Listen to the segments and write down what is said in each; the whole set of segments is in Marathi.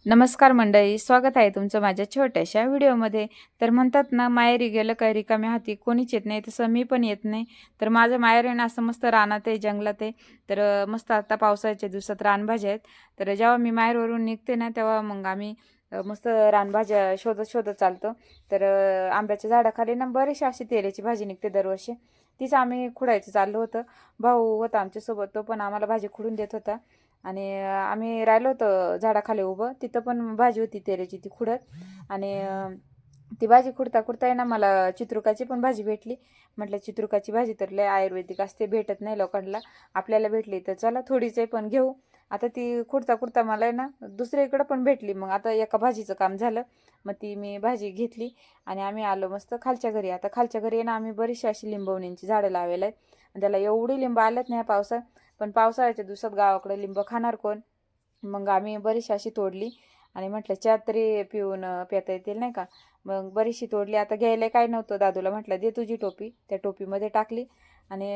नमस्कार मंडळी, स्वागत आहे तुमचं माझ्या छोट्याशा व्हिडिओमध्ये. तर म्हणतात ना, माहेरी गेलं काय रिकाम्या हाती कोणीच येत नाही, तसं मी पण येत नाही. तर माझं माहेर आहे ना असं मस्त रानात आहे, जंगलात आहे. तर मस्त आता पावसाळ्याच्या दिवसात रानभाज्या आहेत. तर जेव्हा मी माहेरवरून निघते ना, तेव्हा मग आम्ही मस्त रानभाज्या शोधत शोधत चालतो. तर आंब्याच्या झाडाखाली ना बरीचशी अशी तेरेची भाजी निघते दरवर्षी. तीच आम्ही खुडायचं चाललं होतं. भाऊ होता आमच्यासोबत, तो पण आम्हाला भाजी खुडून देत होता. आणि आम्ही राहिलो होतो झाडाखाली उभं, तिथं पण भाजी होती तेरेची ती खुडत. आणि ती भाजी खुडता खुडता आहे ना मला चित्रुकाची पण भाजी भेटली. म्हटलं चित्रुकाची भाजी तर लय आयुर्वेदिक असते, भेटत नाही लोकांना, आपल्याला भेटली तर चला थोडीच आहे पण घेऊ. आता ती खुडता खुडता मला आहे ना दुसरीकडे पण भेटली. मग आता एका भाजीचं काम झालं, मग ती मी भाजी घेतली आणि आम्ही आलो मस्त खालच्या घरी. आता खालच्या घरी आहे ना आम्ही बरीचशी अशी लिंबवणींची झाडं लावलेली आहेत आणि त्याला एवढी लिंब आलेत नाही पावसात. पण पावसाळ्याच्या दिवसात गावाकडे लिंब खाणार कोण? मग आम्ही बरीचशी अशी तोडली आणि म्हटलं चहा तरी पिऊन पिता येतील नाही का. मग बरीचशी तोडली. आता घ्यायला काय नव्हतं, दादूला म्हटलं दे तुझी टोपी, त्या टोपीमध्ये टाकली. आणि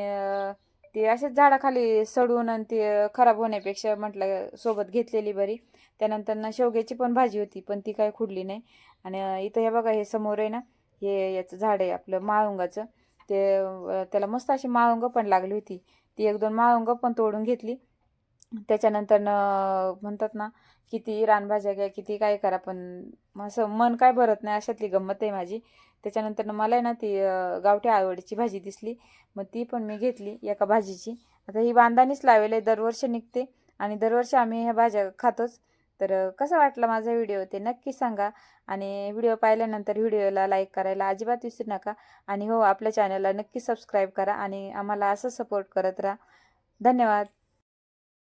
ती अशीच झाडाखाली सडून आणि ती खराब होण्यापेक्षा म्हटलं सोबत घेतलेली बरी. त्यानंतर शेवग्याची पण भाजी होती, पण ती काय खुडली नाही. आणि इथं हे बघा, हे समोर आहे ना, हे याचं झाड आहे आपलं माळुंगाचं. ते त्याला मस्त अशी माळुंग पण लागली होती. ती एक दोन माळुंग पण तोडून घेतली. त्याच्यानंतर म्हणतात ना, किती रानभाज्या घ्या किती काय करा, पण असं मन काय भरत नाही, अशातली गंमत आहे माझी. त्याच्यानंतर मला आहे ना ती गावठी आवडीची भाजी दिसली, मग ती पण मी घेतली एका भाजीची. आता ही बांधानीच लावेल आहे, दरवर्षी निघते आणि दरवर्षी आम्ही ह्या भाज्या खातोच. तर कसा वाटला माझा व्हिडिओ ते नक्की सांगा. आणि व्हिडिओ पाहिल्यानंतर व्हिडिओला लाईक करायला अजिबात विसरू नका. आणि हो, आपल्या चॅनलला नक्की सबस्क्राईब करा आणि आम्हाला असं सपोर्ट करत राहा. धन्यवाद.